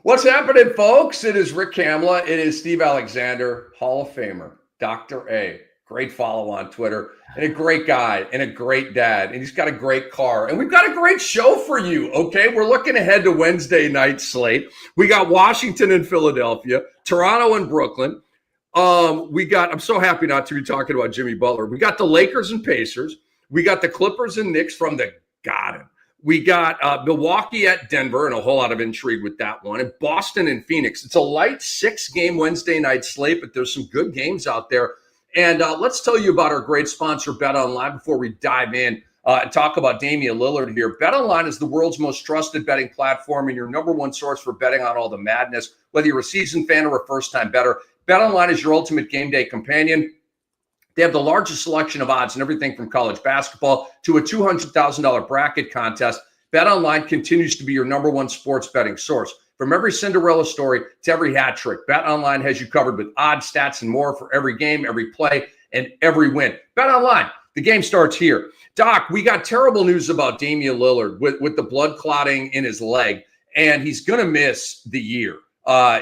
What's happening, folks? It is Rick Kamla. It is Steve Alexander, Hall of Famer, Dr. A. Great follow on Twitter, and a great guy, and a great dad, and he's got a great car, and we've got a great show for you. Okay, we're looking ahead to Wednesday night slate. We got Washington and Philadelphia, Toronto and Brooklyn. I'm so happy not to be talking about Jimmy Butler. We got the Lakers and Pacers. We got the Clippers and Knicks from the Garden. We got Milwaukee at Denver, and a whole lot of intrigue with that one. And Boston and Phoenix. It's a light 6-game Wednesday night slate, but there's some good games out there. And let's tell you about our great sponsor, BetOnline, before we dive in and talk about Damian Lillard here. BetOnline is the world's most trusted betting platform and your number one source for betting on all the madness. Whether you're a seasoned fan or a first-time bettor, BetOnline is your ultimate game day companion. They have the largest selection of odds in everything from college basketball to a $200,000 bracket contest. BetOnline continues to be your number one sports betting source. From every Cinderella story to every hat trick, BetOnline has you covered with odds, stats, and more for every game, every play, and every win. BetOnline, the game starts here. Doc, we got terrible news about Damian Lillard with the blood clotting in his leg, and he's going to miss the year.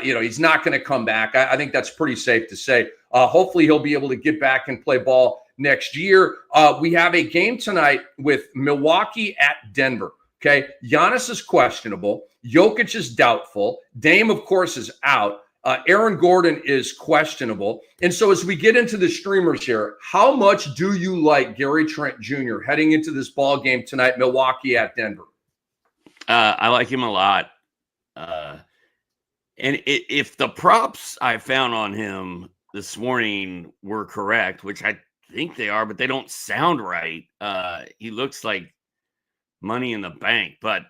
He's not going to come back. I think that's pretty safe to say. Hopefully he'll be able to get back and play ball next year. We have a game tonight with Milwaukee at Denver. Okay. Giannis is questionable. Jokic is doubtful. Dame, of course, is out. Aaron Gordon is questionable. And so as we get into the streamers here, how much do you like Gary Trent Jr. heading into this ball game tonight, Milwaukee at Denver? I like him a lot. And if the props I found on him this morning were correct, which I think they are, but they don't sound right. He looks like money in the bank. But,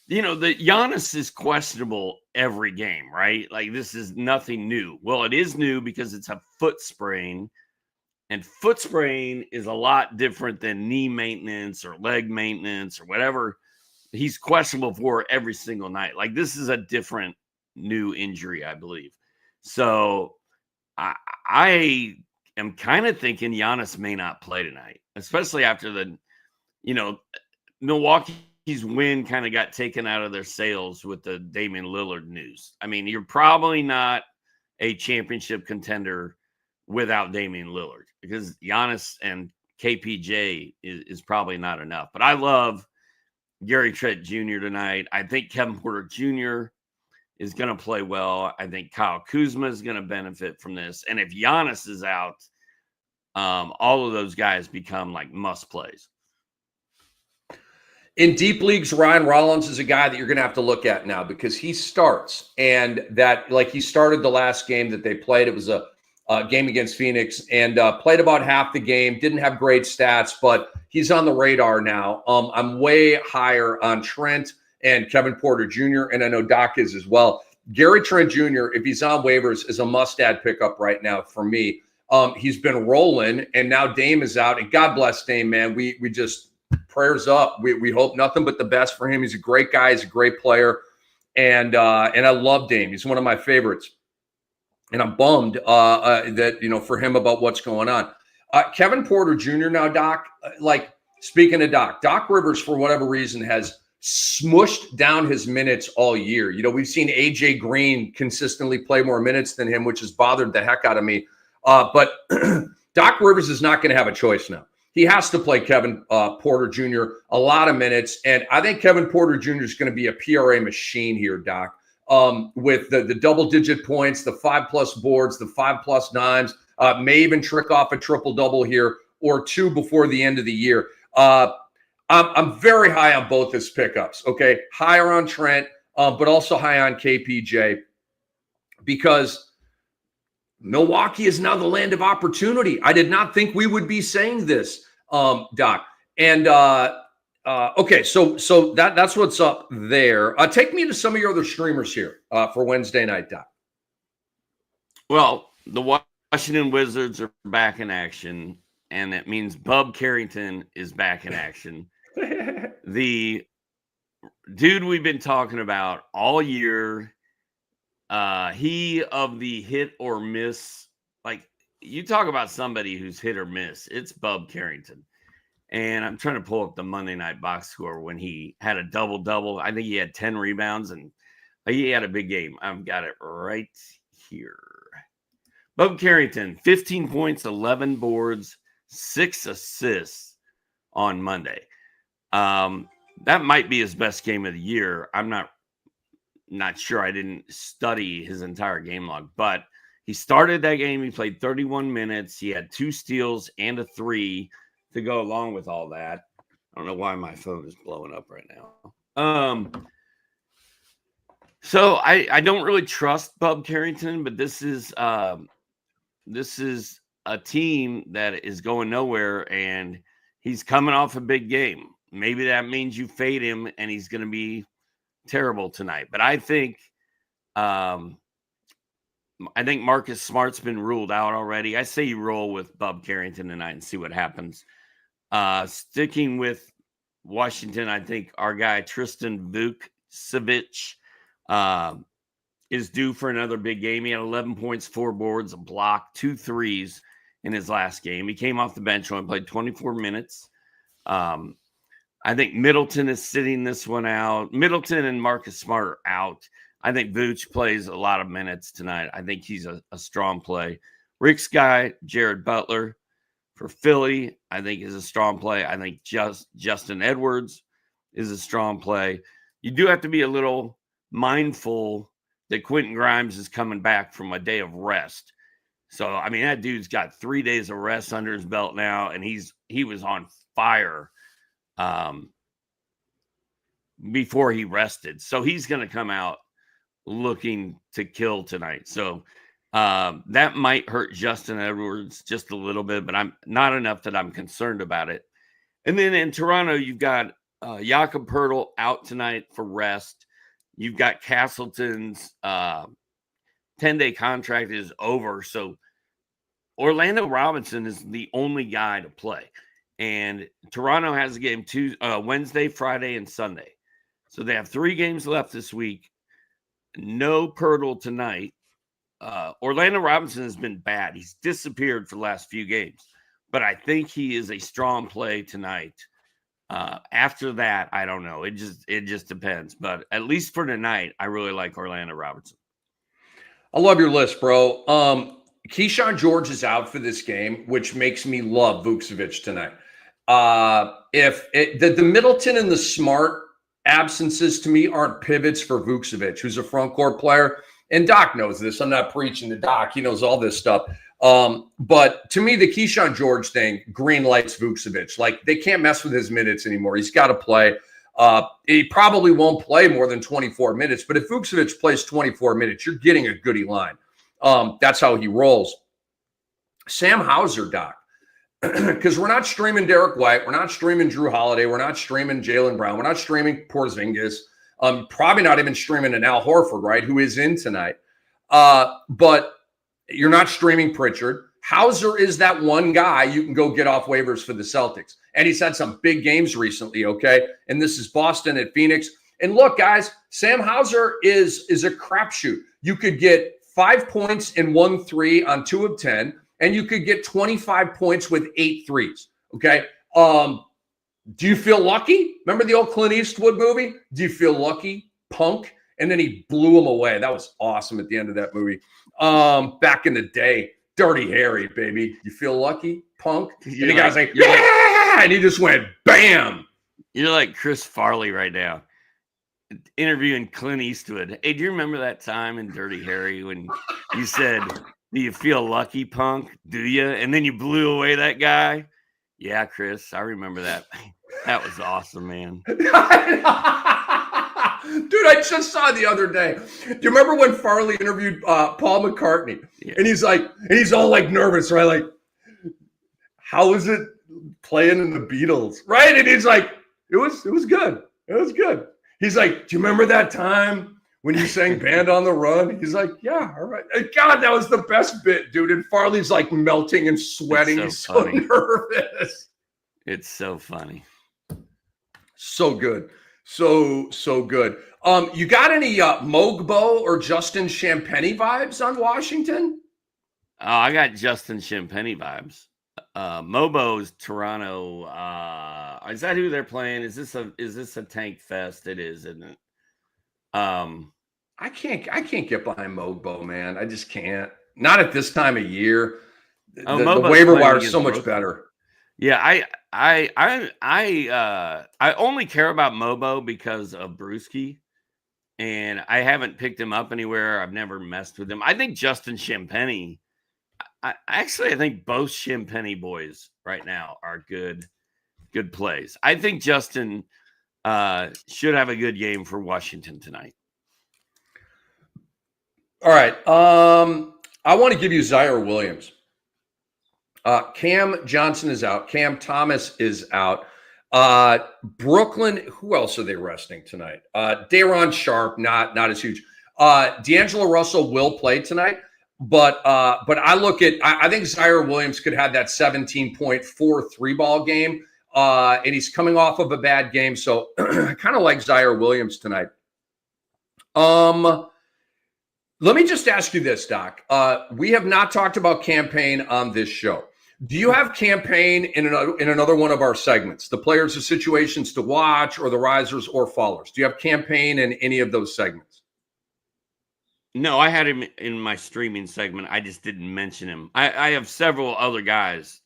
the Giannis is questionable every game, right? Like, this is nothing new. Well, it is new because it's a foot sprain. And foot sprain is a lot different than knee maintenance or leg maintenance or whatever he's questionable for every single night. Like, this is a different new injury, I believe. So I am kind of thinking Giannis may not play tonight, especially after the, Milwaukee's win kind of got taken out of their sails with the Damian Lillard news. I mean, you're probably not a championship contender without Damian Lillard because Giannis and KPJ is probably not enough. But I love Gary Trent Jr. tonight. I think Kevin Porter Jr. is going to play well. I think Kyle Kuzma is going to benefit from this. And if Giannis is out, all of those guys become like must plays. In deep leagues, Ryan Rollins is a guy that you're going to have to look at now because he starts. And that, like, he started the last game that they played. It was a game against Phoenix and played about half the game. Didn't have great stats, but he's on the radar now. I'm way higher on Trent and Kevin Porter Jr., and I know Doc is as well. Gary Trent Jr., if he's on waivers, is a must-add pickup right now for me. He's been rolling, and now Dame is out. And God bless Dame, man. We just prayers up. We hope nothing but the best for him. He's a great guy. He's a great player, and I love Dame. He's one of my favorites, and I'm bummed that for him about what's going on. Kevin Porter Jr. now, Doc. Speaking of Doc Rivers, for whatever reason, has smushed down his minutes all year. We've seen AJ Green consistently play more minutes than him, which has bothered the heck out of me. But Doc Rivers is not going to have a choice now. He has to play Kevin Porter Jr. a lot of minutes. And I think Kevin Porter Jr. is going to be a PRA machine here, Doc, with the double-digit points, the 5+ boards, the 5+ dimes, may even trick off a triple-double here or two before the end of the year. I'm very high on both his pickups, okay? Higher on Trent, but also high on KPJ because Milwaukee is now the land of opportunity. I did not think we would be saying this, Doc. And okay, so that's what's up there. Take me to some of your other streamers here for Wednesday night, Doc. Well, the Washington Wizards are back in action, and that means Bub Carrington is back in action. The dude we've been talking about all year, he of the hit or miss, like you talk about somebody who's hit or miss, it's Bub Carrington. And I'm trying to pull up the Monday night box score when he had a double-double. I think he had 10 rebounds and He had a big game. I've got it right here. Bub Carrington, 15 points, 11 boards, 6 assists on Monday. That might be his best game of the year. I'm not sure. I didn't study his entire game log, but he started that game. He played 31 minutes. He had 2 steals and a 3 to go along with all that. I don't know why my phone is blowing up right now. So I don't really trust Bub Carrington, but this is a team that is going nowhere, and he's coming off a big game. Maybe that means you fade him, and he's going to be terrible tonight. But I think Marcus Smart's been ruled out already. I say you roll with Bub Carrington tonight and see what happens. Sticking with Washington, I think our guy Tristan Vukcevic is due for another big game. He had 11 points, 4 boards, a block, 2 threes in his last game. He came off the bench and played 24 minutes. I think Middleton is sitting this one out. Middleton and Marcus Smart are out. I think Vooch plays a lot of minutes tonight. I think he's a strong play. Rick's guy, Jared Butler for Philly, I think is a strong play. I think Justin Edwards is a strong play. You do have to be a little mindful that Quentin Grimes is coming back from a day of rest. So, I mean, that dude's got 3 days of rest under his belt now, and he was on fire before he rested. So he's going to come out looking to kill tonight. So that might hurt Justin Edwards just a little bit, but I'm not enough that I'm concerned about it. And then in Toronto, you've got Jakob Poeltl out tonight for rest. You've got Castleton's 10-day contract is over. So Orlando Robinson is the only guy to play. And Toronto has a game Wednesday, Friday, and Sunday. So they have 3 games left this week. No Poeltl tonight. Orlando Robinson has been bad. He's disappeared for the last few games. But I think he is a strong play tonight. After that, I don't know. It just depends. But at least for tonight, I really like Orlando Robinson. I love your list, bro. Keyshawn George is out for this game, which makes me love Vukcevic tonight. If the Middleton and the Smart absences to me aren't pivots for Vukcevic, who's a front court player. And Doc knows this. I'm not preaching to Doc. He knows all this stuff. But to me, the Keyshawn George thing green lights Vukcevic. Like, they can't mess with his minutes anymore. He's got to play. He probably won't play more than 24 minutes. But if Vukcevic plays 24 minutes, you're getting a goodie line. That's how he rolls. Sam Hauser, Doc. Because we're not streaming Derek White. We're not streaming Drew Holiday. We're not streaming Jaylen Brown. We're not streaming Porzingis. Probably not even streaming an Al Horford, right, who is in tonight. But you're not streaming Pritchard. Hauser is that one guy you can go get off waivers for the Celtics. And he's had some big games recently, okay? And this is Boston at Phoenix. And look, guys, Sam Hauser is a crapshoot. You could get 5 points and 1 3 on 2 of 10. And you could get 25 points with 8 threes, okay? Do you feel lucky? Remember the old Clint Eastwood movie? Do you feel lucky, punk? And then he blew him away. That was awesome at the end of that movie. Back in the day, Dirty Harry, baby. You feel lucky, punk? And the guy's like, yeah! And he just went, bam! You're like Chris Farley right now, interviewing Clint Eastwood. Hey, do you remember that time in Dirty Harry when you said, do you feel lucky, punk? Do you? And then you blew away that guy? Yeah, Chris, I remember that. That was awesome, man. Dude, I just saw the other day. Do you remember when Farley interviewed Paul McCartney? Yeah. And he's all like nervous, right? Like, how is it playing in the Beatles? Right? And he's like, it was good. It was good. He's like, do you remember that time when you sang Band on the Run? He's like, yeah, all right. God, that was the best bit, dude. And Farley's like melting and sweating. He's so nervous. It's so funny. So good. So good. You got any Mogbo or Justin Champagny vibes on Washington? Oh, I got Justin Champagny vibes. Mobo's Toronto. Is that who they're playing? Is this a tank fest? It is, isn't it? I can't get behind Mobo, man. I just can't. Not at this time of year. Oh, The Mobo's waiver playing wire is so against much Brooklyn. better. Yeah, I only care about Mobo because of Brewski, and I haven't picked him up anywhere. I've never messed with him. I think Justin Champagny. I think both Champagny boys right now are good plays. I think Justin should have a good game for Washington tonight. All right. I want to give you Zaire Williams. Cam Johnson is out. Cam Thomas is out. Brooklyn, who else are they resting tonight? Daron Sharp, not as huge. D'Angelo Russell will play tonight, but I think Zaire Williams could have that 17.4 3-ball game, and he's coming off of a bad game, so I kind of like Zaire Williams tonight. Let me just ask you this, Doc. We have not talked about campaign on this show. Do you have campaign in another one of our segments, the players of situations to watch or the risers or fallers? Do you have campaign in any of those segments? No, I had him in my streaming segment. I just didn't mention him. I have several other guys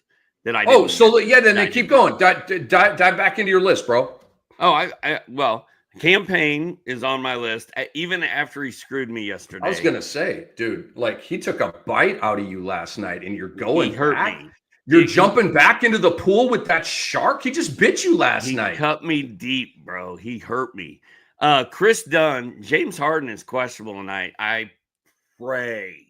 that I didn't. Then keep going. Dive back into your list, bro. Well, campaign is on my list, even after he screwed me yesterday. I was gonna say, dude, like he took a bite out of you last night, and you're going back. You're jumping back into the pool with that shark. He just bit you last night. He cut me deep, bro. He hurt me. Chris Dunn, James Harden is questionable tonight. I pray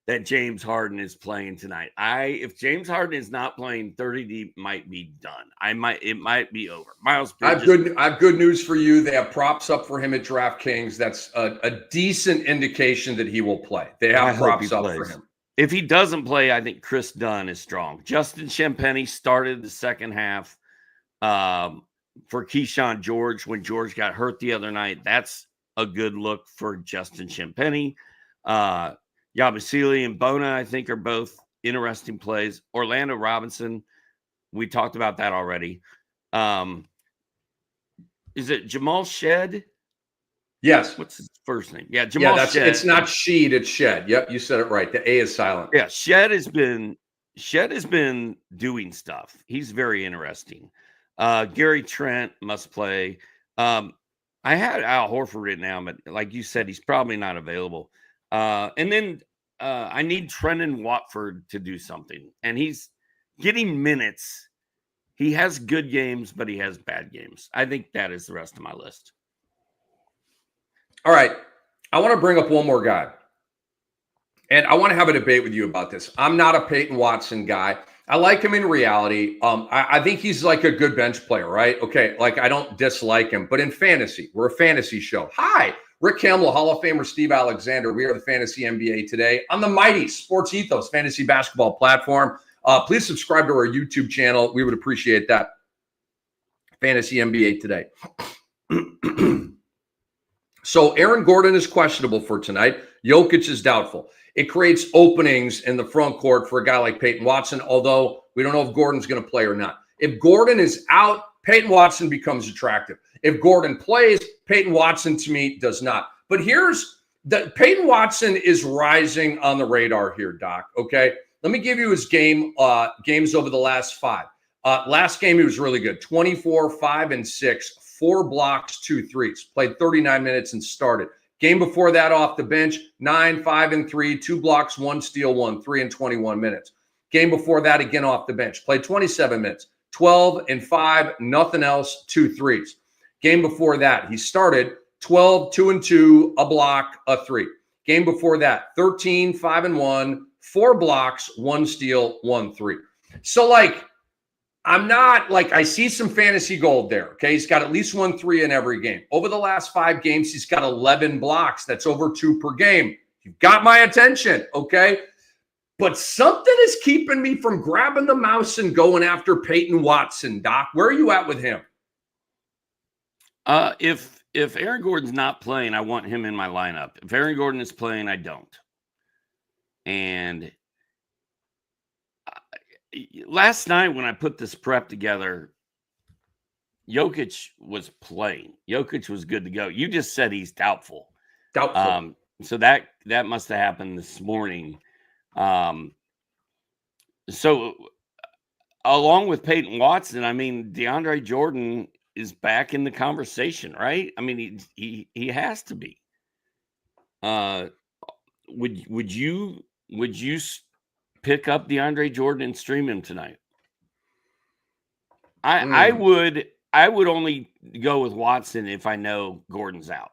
that James Harden is playing tonight. If James Harden is not playing, 30 deep might be done. It might be over. Miles Bridges. I have good news for you. They have props up for him at DraftKings. That's a decent indication that he will play. They have props up for him. If he doesn't play, I think Chris Dunn is strong. Justin Champagny started the second half for Keyshawn George when George got hurt the other night. That's a good look for Justin Champagny. Yabusele and Bona, I think, are both interesting plays. Orlando Robinson, we talked about that already. Is it Jamal Shed? Yes. What's his first name? Yeah, Jamal Shed. It's not Sheed, it's Shed. Yep, you said it right. The A is silent. Yeah, Shed has been doing stuff. He's very interesting. Gary Trent must play. I had Al Horford written down, but like you said, he's probably not available. And then I need Trendon Watford to do something. And he's getting minutes. He has good games, but he has bad games. I think that is the rest of my list. All right. I want to bring up one more guy. And I want to have a debate with you about this. I'm not a Peyton Watson guy. I like him in reality. I think he's like a good bench player, right? Okay, like I don't dislike him. But in fantasy, we're a fantasy show. Hi, Rick Kamla, Hall of Famer Steve Alexander. We are the Fantasy NBA today on the mighty Sports Ethos fantasy basketball platform. Please subscribe to our YouTube channel. We would appreciate that. Fantasy NBA today. So Aaron Gordon is questionable for tonight. Jokic is doubtful. It creates openings in the front court for a guy like Peyton Watson, although we don't know if Gordon's going to play or not. If Gordon is out, Peyton Watson becomes attractive. If Gordon plays, Peyton Watson to me does not. But Peyton Watson is rising on the radar here, Doc, okay? Let me give you his games over the last 5. Last game, he was really good. 24, 5, and 6, 4 blocks, 2 threes. Played 39 minutes and started. Game before that off the bench, 9, 5, and 3, 2 blocks, 1 steal, 1 3 in 21 minutes. Game before that, again off the bench. Played 27 minutes, 12 and 5, nothing else, 2 threes. Game before that, he started 12, 2 and 2, a block, a 3. Game before that, 13, 5 and 1, 4 blocks, 1 steal, 1 3. So I'm not I see some fantasy gold there. Okay. He's got at least 1 3 in every game. Over the last 5 games, he's got 11 blocks. That's over 2 per game. You've got my attention. Okay. But something is keeping me from grabbing the mouse and going after Peyton Watson, Doc. Where are you at with him? If Aaron Gordon's not playing, I want him in my lineup. If Aaron Gordon is playing, I don't. And last night when I put this prep together, Jokic was playing. Jokic was good to go. You just said he's doubtful. Doubtful. So that must have happened this morning. So along with Peyton Watson, I mean, DeAndre Jordan is back in the conversation, right? I mean, he has to be. Would you pick up DeAndre Jordan and stream him tonight? I would only go with Watson if I know Gordon's out.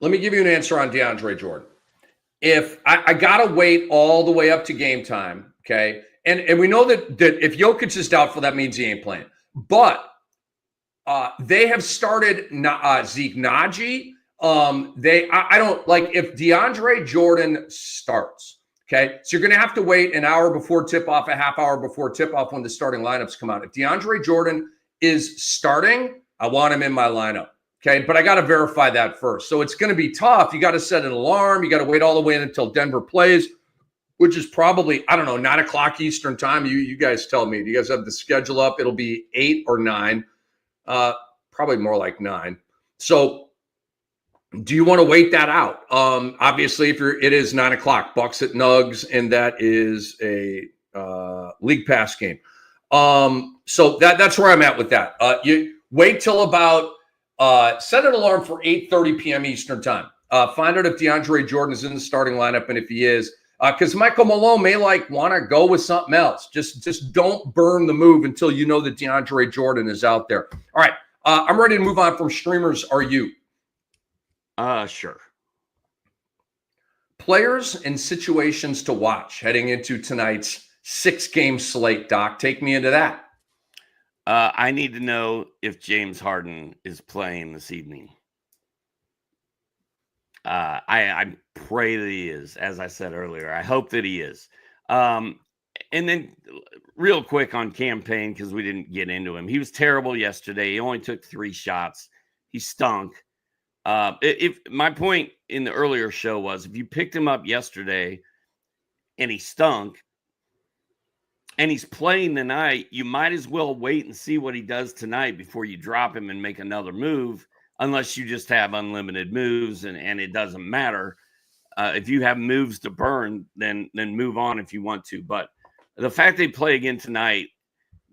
Let me give you an answer on DeAndre Jordan. If I gotta wait all the way up to game time, okay, and we know that if Jokic is doubtful, that means he ain't playing. But they have started Zeke Naji. I don't like if DeAndre Jordan starts. Okay, so you're going to have to wait an hour before tip-off, a half hour before tip-off when the starting lineups come out. If DeAndre Jordan is starting, I want him in my lineup. Okay, but I got to verify that first. So it's going to be tough. You got to set an alarm. You got to wait all the way until Denver plays, which is probably, I don't know, 9 o'clock Eastern time. You guys tell me. Do you guys have the schedule up? It'll be 8 or 9. Probably more like 9. So do you want to wait that out? Obviously, it is 9 o'clock, Bucks at Nugs, and that is a league pass game. So that's where I'm at with that. You wait till about set an alarm for 8:30 p.m. Eastern time. Find out if DeAndre Jordan is in the starting lineup, and if he is, because Michael Malone may want to go with something else. Just don't burn the move until you know that DeAndre Jordan is out there. All right, I'm ready to move on from streamers. Are you? Sure. Players and situations to watch heading into tonight's 6-game slate, Doc. Take me into that. I need to know if James Harden is playing this evening. I pray that he is, as I said earlier. I hope that he is. And then real quick on campaign, because we didn't get into him. He was terrible yesterday. He only took 3 shots. He stunk. If my point in the earlier show was, if you picked him up yesterday and he stunk and he's playing tonight, you might as well wait and see what he does tonight before you drop him and make another move, unless you just have unlimited moves and it doesn't matter. If you have moves to burn, then move on if you want to. But the fact they play again tonight,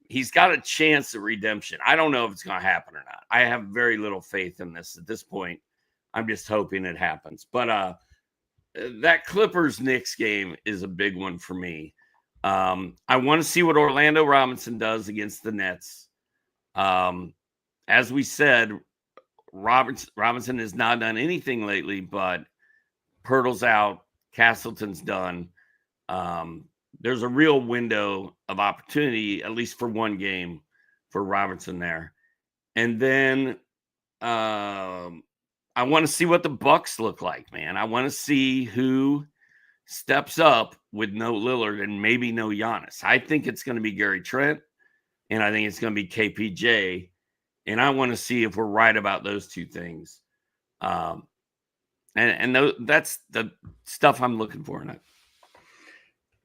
he's got a chance at redemption. I don't know if it's going to happen or not. I have very little faith in this at this point. I'm just hoping it happens. But that Clippers-Knicks game is a big one for me. I want to see what Orlando Robinson does against the Nets. As we said, Robinson has not done anything lately, but Pirtle's out. Castleton's done. There's a real window of opportunity, at least for one game, for Robinson there. And then I want to see what the Bucks look like, man. I want to see who steps up with no Lillard and maybe no Giannis. I think it's going to be Gary Trent, and I think it's going to be KPJ. And I want to see if we're right about those two things. That's the stuff I'm looking for in it.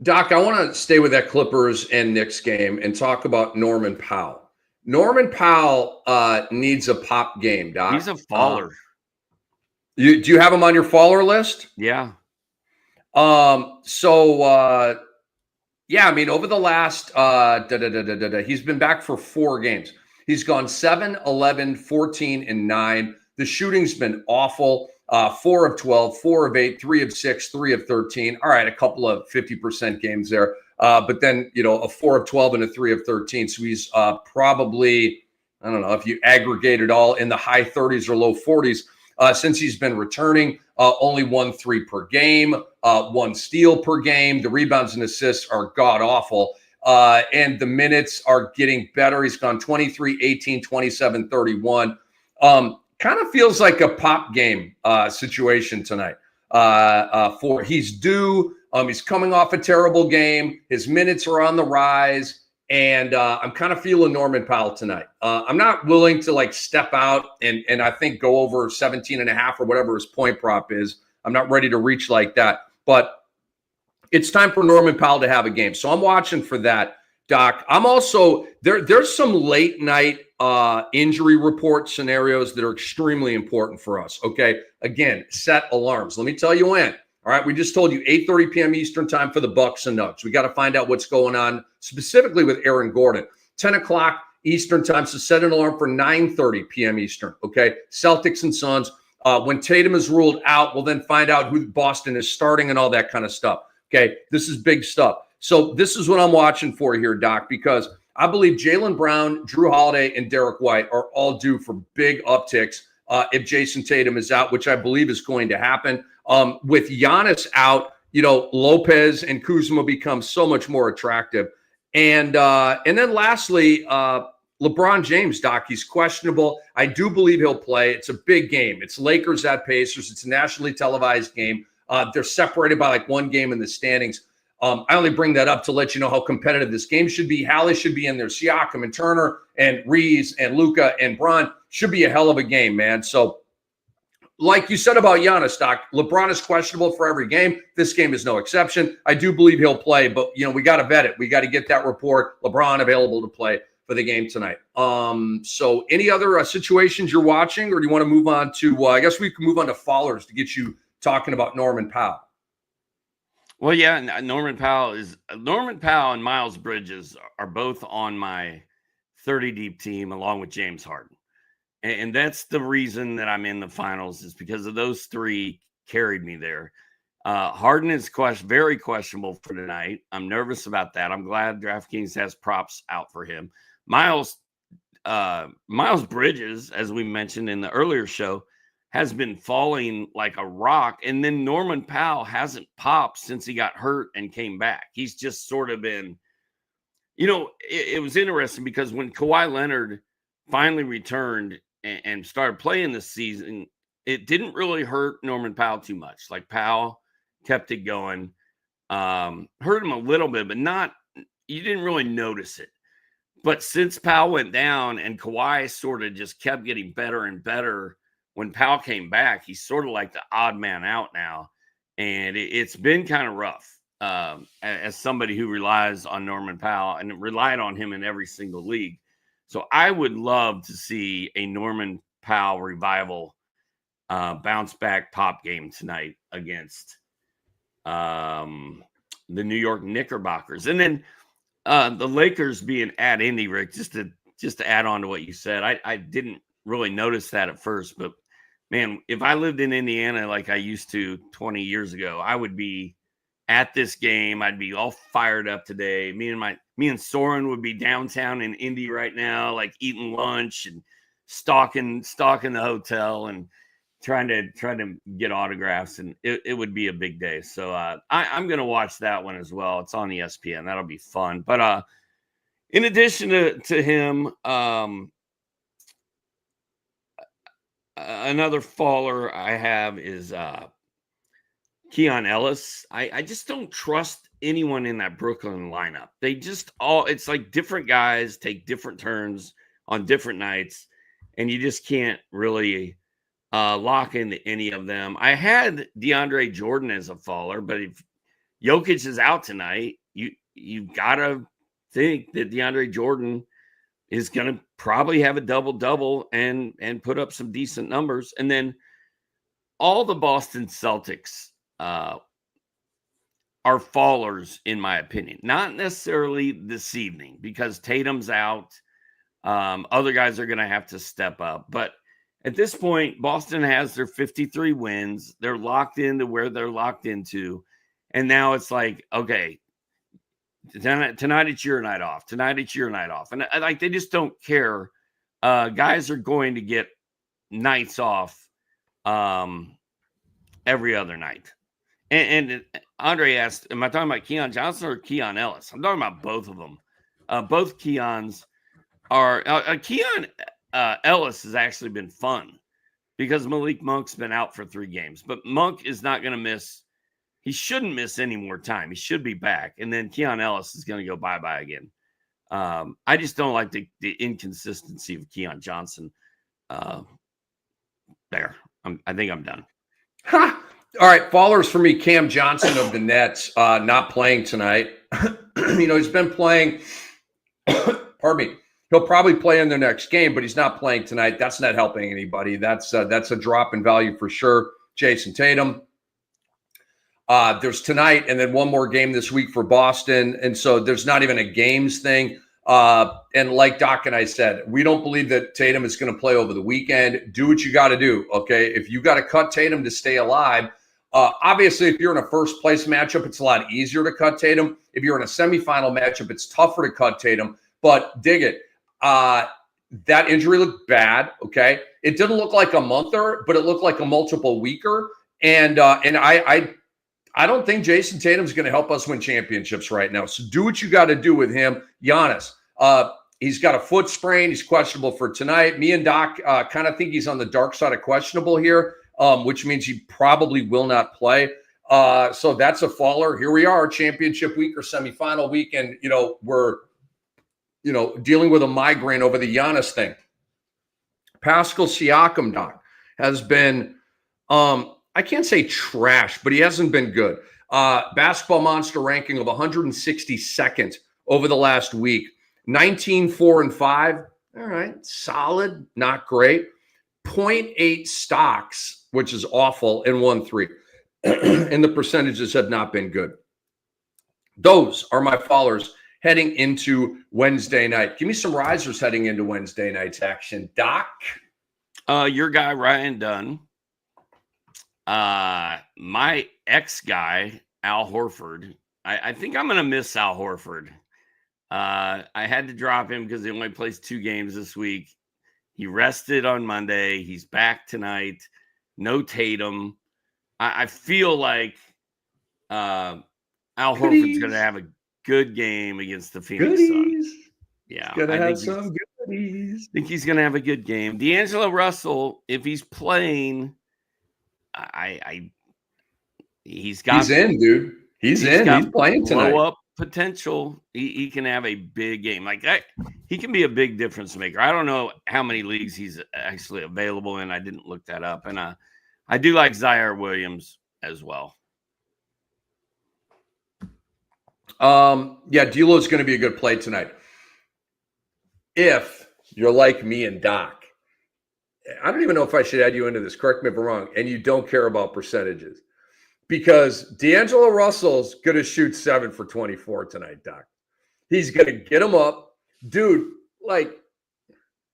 Doc, I want to stay with that Clippers and Knicks game and talk about Norman Powell. Norman Powell needs a pop game, Doc. He's a faller. Do you have him on your faller list? Yeah. Yeah, I mean, over the last, he's been back for 4 games. He's gone 7, 11, 14, and 9. The shooting's been awful. 4 of 12, 4 of 8, 3 of 6, 3 of 13. All right, a couple of 50% games there. But then, a 4 of 12 and a 3 of 13. So he's probably, I don't know if you aggregate it all, in the high 30s or low 40s since he's been returning. Only 1 3 per game, 1 steal per game. The rebounds and assists are god-awful. And the minutes are getting better. He's gone 23, 18, 27, 31. Kind of feels like a pop game situation tonight. He's due. He's coming off a terrible game. His minutes are on the rise. And I'm kind of feeling Norman Powell tonight. I'm not willing to step out and I think go over 17.5 or whatever his point prop is. I'm not ready to reach like that. But it's time for Norman Powell to have a game. So I'm watching for that, Doc. I'm also there's some late night injury report scenarios that are extremely important for us. Okay. Again, set alarms. Let me tell you when. All right. We just told you 8:30 p.m. Eastern time for the Bucks and Nugs. We got to find out what's going on specifically with Aaron Gordon. 10 o'clock Eastern time. So set an alarm for 9:30 p.m. Eastern. Okay. Celtics and Suns. When Tatum is ruled out, we'll then find out who Boston is starting and all that kind of stuff. Okay. This is big stuff. So this is what I'm watching for here, Doc, because I believe Jaylen Brown, Drew Holiday, and Derek White are all due for big upticks if Jason Tatum is out, which I believe is going to happen. With Giannis out, Lopez and Kuzma become so much more attractive. And then lastly, LeBron James, Doc, he's questionable. I do believe he'll play. It's a big game. It's Lakers at Pacers. It's a nationally televised game. They're separated by like one game in the standings. I only bring that up to let you know how competitive this game should be. Hallie should be in there. Siakam and Turner and Reeves and Luka and Bron should be a hell of a game, man. So like you said about Giannis, Doc, LeBron is questionable for every game. This game is no exception. I do believe he'll play, but, we got to vet it. We got to get that report. LeBron available to play for the game tonight. So any other situations you're watching, or do you want to move on to, I guess we can move on to Fallers to get you talking about Norman Powell. Well, yeah, Norman Powell and Miles Bridges are both on my 30 deep team along with James Harden. And that's the reason that I'm in the finals, is because of those three carried me there. Harden is very questionable for tonight. I'm nervous about that. I'm glad DraftKings has props out for him. Miles Bridges, as we mentioned in the earlier show, has been falling like a rock. And then Norman Powell hasn't popped since he got hurt and came back. He's just sort of been, it was interesting because when Kawhi Leonard finally returned and started playing this season, it didn't really hurt Norman Powell too much. Like, Powell kept it going, hurt him a little bit, but you didn't really notice it. But since Powell went down and Kawhi sort of just kept getting better and better, when Powell came back, he's sort of like the odd man out now. And it's been kind of rough as somebody who relies on Norman Powell and relied on him in every single league. So I would love to see a Norman Powell revival bounce back pop game tonight against the New York Knickerbockers. And then the Lakers being at Indy, Rick, just to add on to what you said, I didn't really notice that at first, but man, if I lived in Indiana like I used to 20 years ago, I would be at this game. I'd be all fired up today. Me and Soren would be downtown in Indy right now, like eating lunch and stalking the hotel and trying to get autographs, and it would be a big day. So I'm going to watch that one as well. It's on ESPN. That'll be fun. But in addition to him, another faller I have is Keon Ellis. I just don't trust anyone in that Brooklyn lineup. They just it's like different guys take different turns on different nights, and you just can't really lock into any of them. I had DeAndre Jordan as a faller, but if Jokic is out tonight, you've got to think that DeAndre Jordan is going to probably have a double-double and put up some decent numbers. And then all the Boston Celtics are fallers, in my opinion. Not necessarily this evening because Tatum's out. Other guys are going to have to step up. But at this point, Boston has their 53 wins. They're locked into where they're locked into. And now it's like, okay, tonight it's your night off. Tonight it's your night off. And like, they just don't care. Guys are going to get nights off every other night. And Andre asked, am I talking about Keon Johnson or Keon Ellis? I'm talking about both of them. Both Keons are Keon Ellis has actually been fun because Malik Monk's been out for 3 games, but Monk is not going to miss. He shouldn't miss any more time. He should be back. And then Keon Ellis is going to go bye-bye again. I just don't like the inconsistency of Keon Johnson. There. I think I'm done. Ha! All right, fallers for me, Cam Johnson of the Nets, not playing tonight. He's been playing, pardon me. He'll probably play in the next game, but he's not playing tonight. That's not helping anybody. That's a drop in value for sure. Jason Tatum. There's tonight and then one more game this week for Boston. And so there's not even a games thing. And like Doc and I said, we don't believe that Tatum is going to play over the weekend. Do what you got to do, okay? If you got to cut Tatum to stay alive, obviously, if you're in a first-place matchup, it's a lot easier to cut Tatum. If you're in a semifinal matchup, it's tougher to cut Tatum. But dig it. That injury looked bad, okay? It didn't look like a monther, but it looked like a multiple weeker. And I don't think Jason Tatum's going to help us win championships right now. So do what you got to do with him. Giannis, he's got a foot sprain. He's questionable for tonight. Me and Doc kind of think he's on the dark side of questionable here, which means he probably will not play. So that's a faller. Here we are, championship week or semifinal week, and we're dealing with a migraine over the Giannis thing. Pascal Siakam, Doc, has been I can't say trash, but he hasn't been good. Basketball Monster ranking of 162nd over the last week. 19, 4, and 5. All right, solid, not great. 0.8 stocks, which is awful, and 1-3. And the percentages have not been good. Those are my followers heading into Wednesday night. Give me some risers heading into Wednesday night's action. Doc? Your guy, Ryan Dunn. My ex-guy, Al Horford. I think I'm going to miss Al Horford. I had to drop him because he only plays 2 games this week. He rested on Monday. He's back tonight. No Tatum. I feel like Al Horford's going to have a good game against the Phoenix Suns. Yeah, going to have some goodies. I think he's going to have a good game. D'Angelo Russell, if he's playing, he's in, dude. He's in. He's playing tonight. Blow up potential. He can have a big game. He can be a big difference maker. I don't know how many leagues he's actually available in. I didn't look that up. And I do like Zaire Williams as well. Yeah, D'Lo's going to be a good play tonight. If you're like me and Doc, I don't even know if I should add you into this. Correct me if I'm wrong. And you don't care about percentages. Because D'Angelo Russell's going to shoot 7 for 24 tonight, Doc. He's going to get him up. Dude,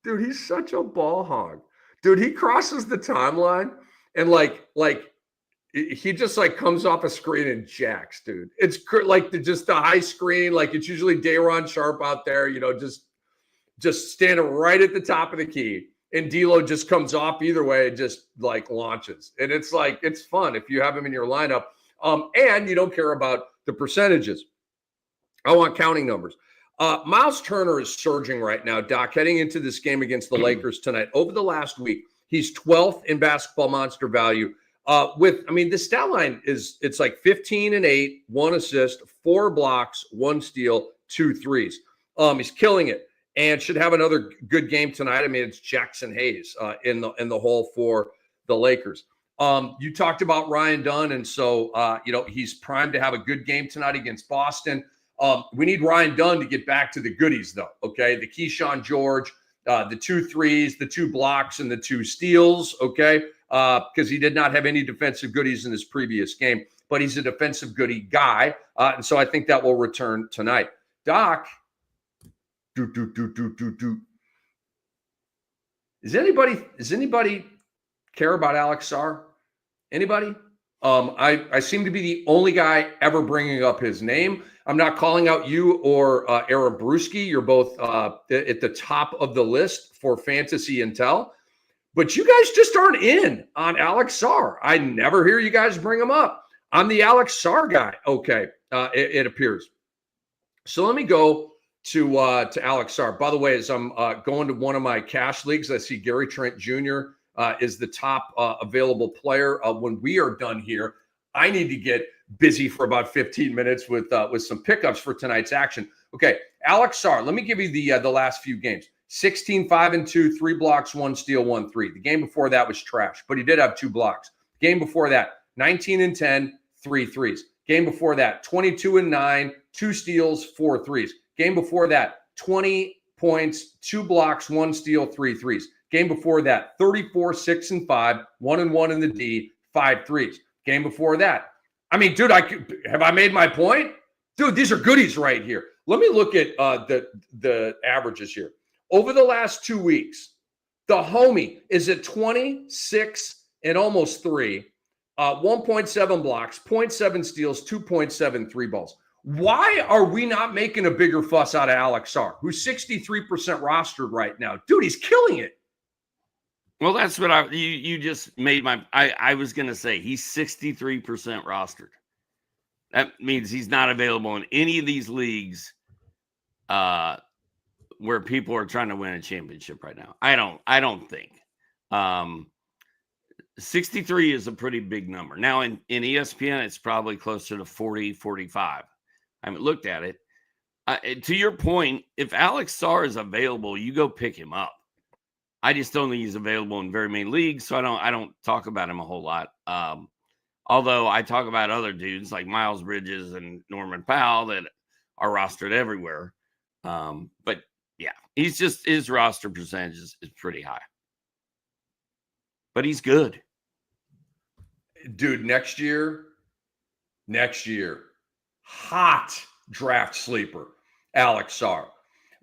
he's such a ball hog. Dude, he crosses the timeline and he just comes off a screen and jacks, dude. It's just the high screen. It's usually Day'Ron Sharp out there, just standing right at the top of the key. And D'Lo just comes off either way and just launches. And it's it's fun if you have him in your lineup. And you don't care about the percentages. I want counting numbers. Miles Turner is surging right now, Doc, heading into this game against the Lakers tonight. Over the last week, he's 12th in Basketball Monster value. The stat line it's 15 and 8, 1 assist, 4 blocks, 1 steal, 2 threes. He's killing it. And should have another good game tonight. It's Jackson Hayes in the hole for the Lakers. You talked about Ryan Dunn, and so he's primed to have a good game tonight against Boston. We need Ryan Dunn to get back to the goodies, though. Okay, the Keyshawn George, the 2 threes, the 2 blocks, and the 2 steals. Okay, because he did not have any defensive goodies in his previous game, but he's a defensive goodie guy, and so I think that will return tonight. Doc. Does anybody care about Alex Sarr? Anybody? I seem to be the only guy ever bringing up his name. I'm not calling out you or Aaron Brewski. You're both at the top of the list for Fantasy Intel. But you guys just aren't in on Alex Sarr. I never hear you guys bring him up. I'm the Alex Sarr guy. Okay, it appears. So let me go to Alex Sarr. By the way, as I'm going to one of my cash leagues, I see Gary Trent Jr. Is the top available player. When we are done here, I need to get busy for about 15 minutes with some pickups for tonight's action. Okay, Alex Sarr, let me give you the last few games. 16, 5 and 2, 3 blocks, 1 steal, 1 3. The game before that was trash, but he did have 2 blocks. Game before that, 19 and 10, 3 threes. Game before that, 22 and 9, 2 steals, 4 threes. Game before that, 20 points, 2 blocks, 1 steal, 3 threes. Game before that, 34, 6 and 5, 1 and 1 in the D, 5 threes. Game before that. I mean, dude, have I made my point? Dude, these are goodies right here. Let me look at the averages here. Over the last 2 weeks, the homie is at 26 and almost 3, 1.7 blocks, 0.7 steals, 2.7 3 balls. Why are we not making a bigger fuss out of Alex Sarr, who's 63% rostered right now? Dude, he's killing it. Well, that's what you just made I was going to say he's 63% rostered. That means he's not available in any of these leagues where people are trying to win a championship right now. I don't think. 63 is a pretty big number. Now in ESPN, it's probably closer to 40, 45. I haven't looked at it. To your point, if Alex Sarr is available, you go pick him up. I just don't think he's available in very many leagues, so I don't talk about him a whole lot. Although I talk about other dudes like Miles Bridges and Norman Powell that are rostered everywhere. But yeah, his roster percentage is pretty high. But he's good. Dude, next year, hot draft sleeper, Alex Sarr.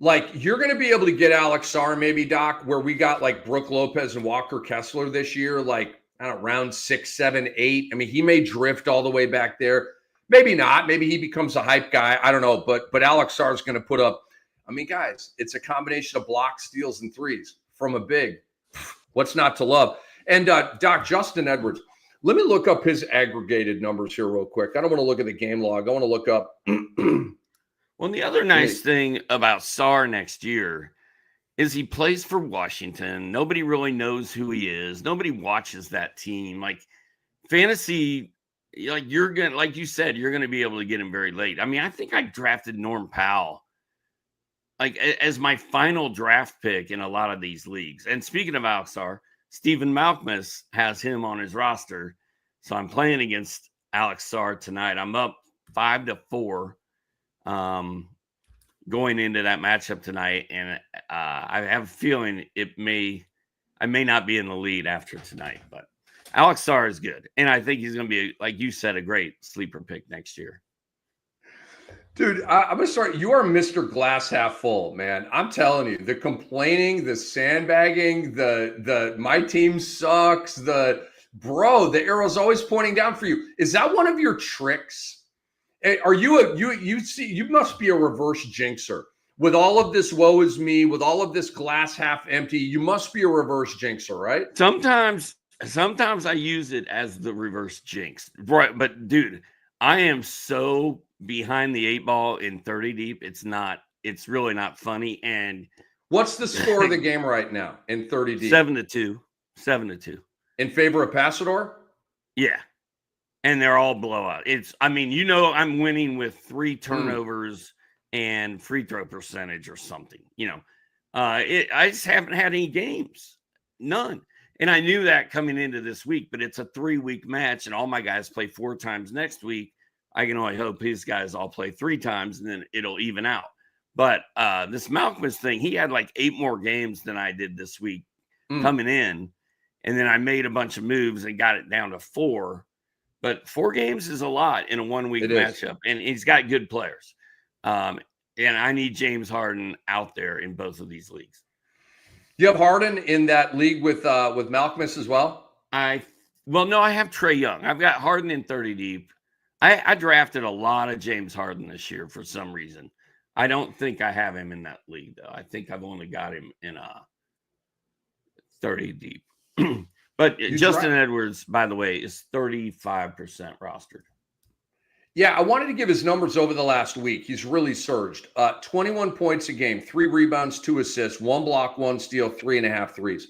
Like, you're going to be able to get Alex Sarr, maybe, Doc, where we got like Brooke Lopez and Walker Kessler this year, like, I don't know, round 6, 7, 8. I mean, he may drift all the way back there. Maybe not. Maybe he becomes a hype guy. I don't know. But Alex Sarr is going to put up, I mean, guys, it's a combination of blocks, steals, and threes from a big. What's not to love? And Doc, Justin Edwards, let me look up his aggregated numbers here real quick. I don't want to look at the game log. I want to look up. Well, the other nice thing about Sarr next year is he plays for Washington. Nobody really knows who he is. Nobody watches that team. Like fantasy, like like you said, you're gonna be able to get him very late. I mean, I think I drafted Norm Powell like as my final draft pick in a lot of these leagues. And speaking of Alex Sarr, Stephen Malkmus has him on his roster. So I'm playing against Alex Sarr tonight. I'm up 5-4 going into that matchup tonight. And I have a feeling I may not be in the lead after tonight, but Alex Sarr is good. And I think he's going to be, like you said, a great sleeper pick next year. Dude, I'm going to start. You are Mr. Glass Half Full, man. I'm telling you, the complaining, the sandbagging, the my team sucks, the arrow's always pointing down for you. Is that one of your tricks? Are you you must be a reverse jinxer. With all of this woe is me, with all of this glass half empty, you must be a reverse jinxer, right? Sometimes I use it as the reverse jinx. Right, but dude, I am so behind the 8 ball in 30 deep. It's really not funny. And what's the score of the game right now in 30 deep? 7-2. In favor of Passador? Yeah. And they're all blowout. I'm winning with 3 turnovers and free throw percentage or something. I just haven't had any games. None. And I knew that coming into this week, but it's a 3-week match and all my guys play 4 times next week. I can only hope his guys all play 3 times and then it'll even out. But this Malkmus thing, he had like 8 more games than I did this week coming in. And then I made a bunch of moves and got it down to 4. But 4 games is a lot in a 1-week matchup. And he's got good players. And I need James Harden out there in both of these leagues. You have Harden in that league with Malkmus as well? No, I have Trae Young. I've got Harden in 30 deep. I drafted a lot of James Harden this year for some reason. I don't think I have him in that league, though. I think I've only got him in 30 deep. But Justin Edwards, by the way, is 35% rostered. Yeah, I wanted to give his numbers over the last week. He's really surged. 21 points a game, 3 rebounds, 2 assists, 1 block, 1 steal, 3.5 threes.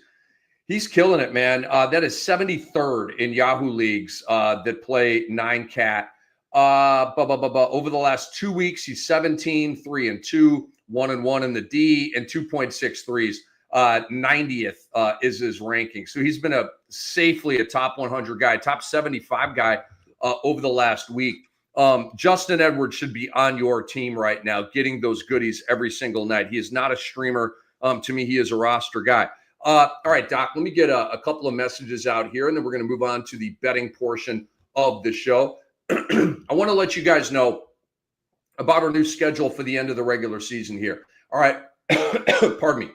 He's killing it, man. That is 73rd in Yahoo leagues that play 9-cat. Over the last 2 weeks, he's 17, 3-2, 1-1 in the D, and 2.6 threes. 90th is his ranking. So he's been safely a top 100 guy, top 75 guy over the last week. Justin Edwards should be on your team right now, getting those goodies every single night. He is not a streamer. To me, he is a roster guy. All right, Doc, let me get a couple of messages out here, and then we're going to move on to the betting portion of the show. I want to let you guys know about our new schedule for the end of the regular season here. All right. Pardon me.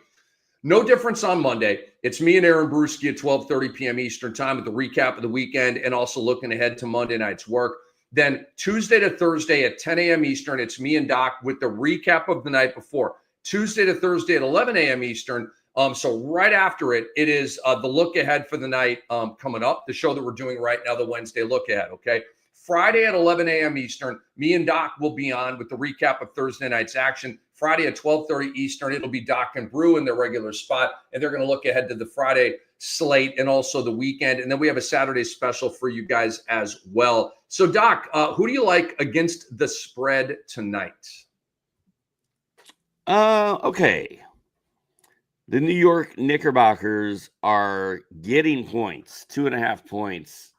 No difference on Monday. It's me and Aaron Brewski at 12:30 p.m. Eastern time with the recap of the weekend and also looking ahead to Monday night's work. Then Tuesday to Thursday at 10 a.m. Eastern, it's me and Doc with the recap of the night before. Tuesday to Thursday at 11 a.m. Eastern. So right after it is the look ahead for the night coming up, the show that we're doing right now, the Wednesday look ahead, okay? Friday at 11 a.m. Eastern, me and Doc will be on with the recap of Thursday night's action. Friday at 12:30 Eastern, it'll be Doc and Brew in their regular spot, and they're going to look ahead to the Friday slate and also the weekend. And then we have a Saturday special for you guys as well. So, Doc, who do you like against the spread tonight? Okay. The New York Knickerbockers are getting points, 2.5 points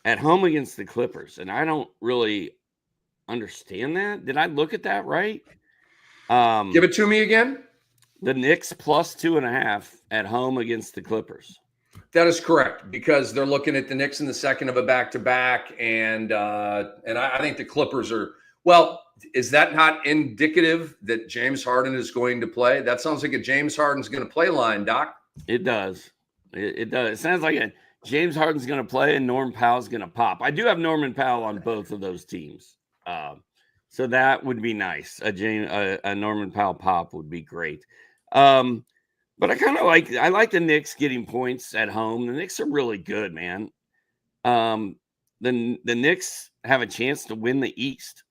at home against the Clippers. And I don't really understand that. Did I look at that right? Give it to me again. The Knicks plus 2.5 at home against the Clippers. That is correct, because they're looking at the Knicks in the second of a back-to-back, and I think the Clippers are, well, is that not indicative that James Harden is going to play? That sounds like a James Harden's going to play line, Doc. It does. It does. It sounds like a James Harden's going to play and Norman Powell's going to pop. I do have Norman Powell on both of those teams. So that would be nice. A Norman Powell pop would be great. But I like the Knicks getting points at home. The Knicks are really good, man. The Knicks have a chance to win the East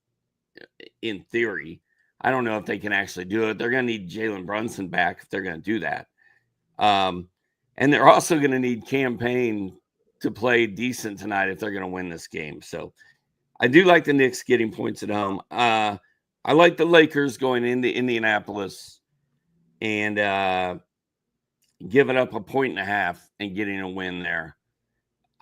in theory. I don't know if they can actually do it. They're going to need Jalen Brunson back if they're going to do that. And they're also going to need Campaign to play decent tonight if they're going to win this game. So I do like the Knicks getting points at home. I like the Lakers going into Indianapolis and giving up 1.5 and getting a win there.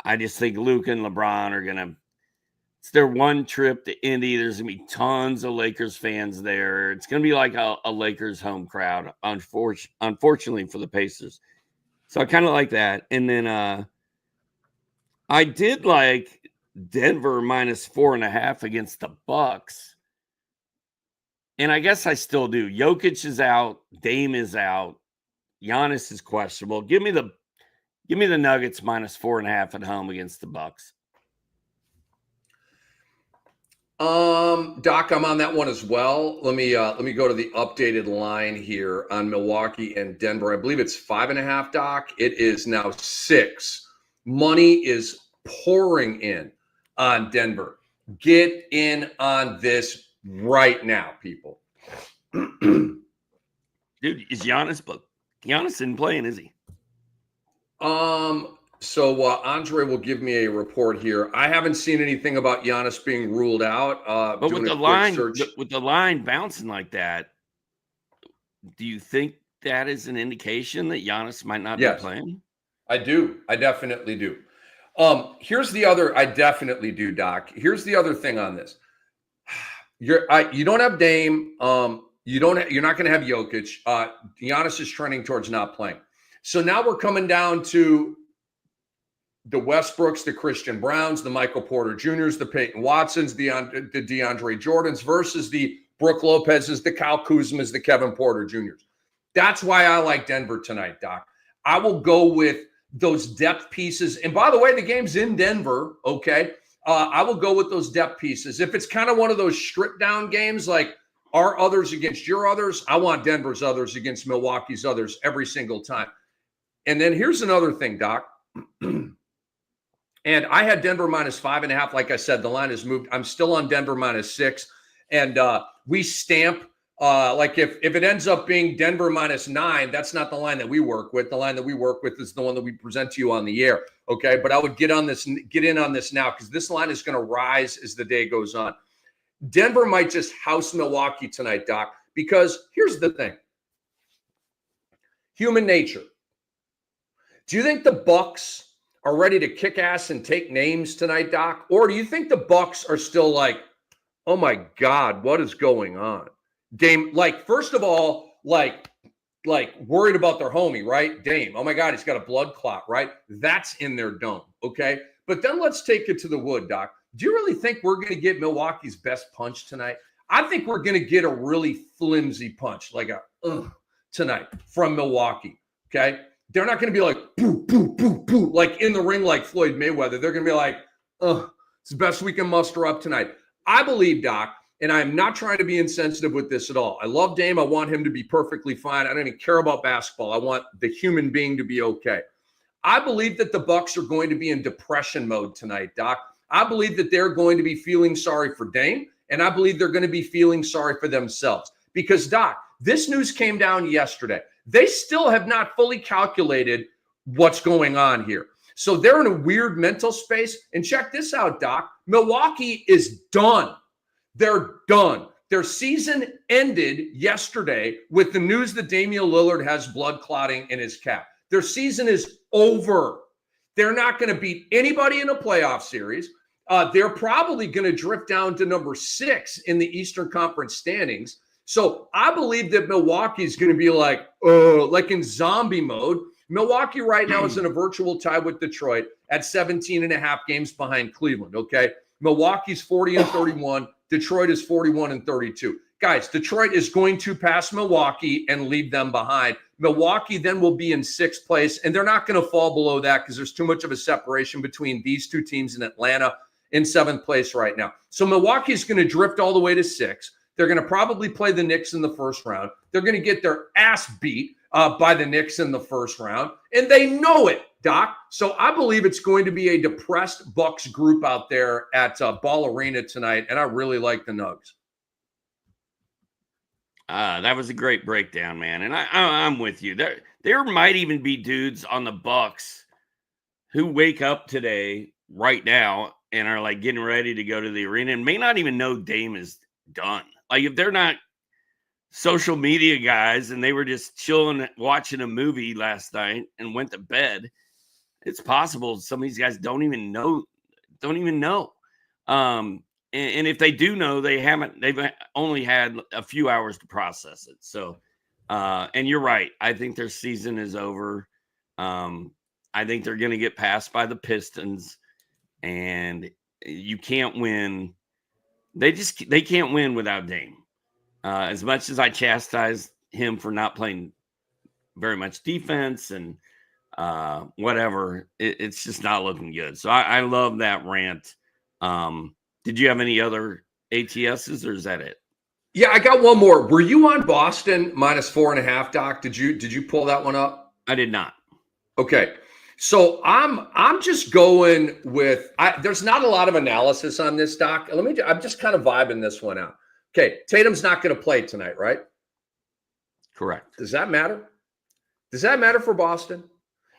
I just think Luka and LeBron are going to – it's their one trip to Indy. There's going to be tons of Lakers fans there. It's going to be like a Lakers home crowd, unfortunately for the Pacers. So I kind of like that. And then I did like – Denver minus 4.5 against the Bucks. And I guess I still do. Jokic is out. Dame is out. Giannis is questionable. Give me the Nuggets minus 4.5 at home against the Bucks. Doc, I'm on that one as well. Let me go to the updated line here on Milwaukee and Denver. I believe it's 5.5, Doc. It is now 6. Money is pouring in on Denver. Get in on this right now, people. Dude, is Giannis, but Giannis isn't playing, is he? So Andre will give me a report here. I haven't seen anything about Giannis being ruled out. But with the line bouncing like that, do you think that is an indication that Giannis might not be playing? I do. I definitely do. I definitely do, Doc. Here's the other thing on this. You don't have Dame. You're not going to have Jokic. Giannis is trending towards not playing. So now we're coming down to the Westbrooks, the Christian Browns, the Michael Porter Jr.'s, the Peyton Watsons, the DeAndre Jordans versus the Brook Lopez's, the Kyle Kuzma's, the Kevin Porter Jr.'s. That's why I like Denver tonight, Doc. I will go with those depth pieces. And by the way, the game's in Denver, okay? I will go with those depth pieces. If it's kind of one of those strip down games, like our others against your others, I want Denver's others against Milwaukee's others every single time. And then here's another thing, Doc. And I had Denver minus 5.5. Like I said, the line has moved. I'm still on Denver minus 6. And we stamp like if it ends up being Denver minus 9, that's not the line that we work with. The line that we work with is the one that we present to you on the air. Okay. But I would get in on this now, because this line is going to rise as the day goes on. Denver might just house Milwaukee tonight, Doc, because here's the thing. Human nature. Do you think the Bucks are ready to kick ass and take names tonight, Doc? Or do you think the Bucks are still like, oh my God, what is going on? Dame, like, first of all, like worried about their homie, right? Dame. Oh my God, he's got a blood clot, right? That's in their dome, okay? But then let's take it to the wood, Doc. Do you really think we're going to get Milwaukee's best punch tonight? I think we're going to get a really flimsy punch, like a tonight from Milwaukee, okay? They're not going to be like, boo, boo, boo, boo, like in the ring like Floyd Mayweather. They're going to be like, it's the best we can muster up tonight. I believe, Doc, and I'm not trying to be insensitive with this at all. I love Dame. I want him to be perfectly fine. I don't even care about basketball. I want the human being to be okay. I believe that the Bucks are going to be in depression mode tonight, Doc. I believe that they're going to be feeling sorry for Dame, and I believe they're going to be feeling sorry for themselves. Because, Doc, this news came down yesterday. They still have not fully calculated what's going on here. So they're in a weird mental space. And check this out, Doc. Milwaukee is done. They're done. Their season ended yesterday with the news that Damian Lillard has blood clotting in his calf. Their season is over. They're not going to beat anybody in a playoff series. They're probably going to drift down to number 6 in the Eastern Conference standings. So I believe that Milwaukee is going to be like in zombie mode. Milwaukee right now is in a virtual tie with Detroit at 17.5 games behind Cleveland, okay? Milwaukee's 40-31. Detroit is 41-32. Guys, Detroit is going to pass Milwaukee and leave them behind. Milwaukee then will be in 6th place, and they're not going to fall below that because there's too much of a separation between these two teams in Atlanta in 7th place right now. So Milwaukee is going to drift all the way to 6. They're going to probably play the Knicks in the first round. They're going to get their ass beat by the Knicks in the first round, and they know it, Doc. So I believe it's going to be a depressed Bucks group out there at Ball Arena tonight, and I really like the Nugs. That was a great breakdown, man, and I'm with you. There might even be dudes on the Bucks who wake up today, right now, and are like getting ready to go to the arena and may not even know Dame is done. Like if they're not social media guys and they were just chilling, watching a movie last night and went to bed, it's possible some of these guys don't even know. And if they do know, they've only had a few hours to process it. So, and you're right. I think their season is over. I think they're going to get passed by the Pistons, and you can't win. They can't win without Dame. As much as I chastise him for not playing very much defense and whatever, it's just not looking good. So I love that rant. Did you have any other ATSs, or is that it? Yeah, I got one more. Were you on Boston -4.5, Doc? Did you pull that one up? I did not. Okay. So I'm just going with there's not a lot of analysis on this, Doc. I'm just kind of vibing this one out. Okay, Tatum's not going to play tonight, right? Correct. Does that matter? Does that matter for Boston?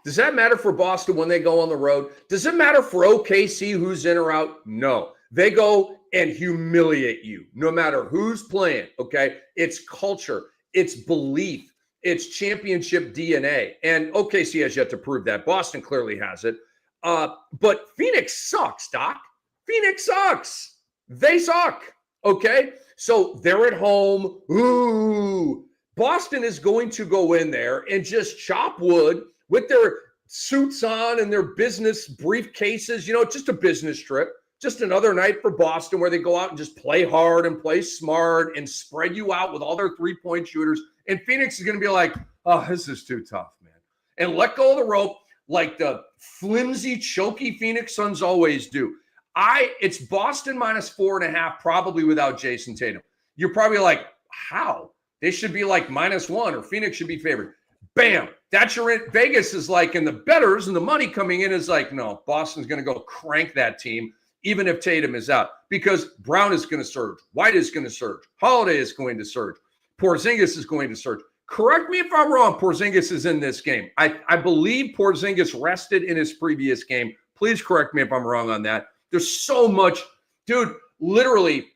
Does that matter for Boston when they go on the road? Does it matter for OKC who's in or out? No. They go and humiliate you no matter who's playing, okay? It's culture. It's belief. It's championship DNA. And OKC has yet to prove that. Boston clearly has it. But Phoenix sucks, Doc. Phoenix sucks. They suck, okay? So they're at home. Ooh. Boston is going to go in there and just chop wood with their suits on and their business briefcases. You know, it's just a business trip. Just another night for Boston where they go out and just play hard and play smart and spread you out with all their three-point shooters. And Phoenix is going to be like, oh, this is too tough, man. And let go of the rope like the flimsy, choky Phoenix Suns always do. It's Boston -4.5, probably without Jason Tatum. You're probably like, how? They should be like -1 or Phoenix should be favored. Bam. That's your Vegas is like, and the bettors and the money coming in is like, no, Boston's going to go crank that team, even if Tatum is out, because Brown is going to surge. White is going to surge. Holiday is going to surge. Porzingis is going to surge. Correct me if I'm wrong. Porzingis is in this game. I believe Porzingis rested in his previous game. Please correct me if I'm wrong on that. There's so much, dude, literally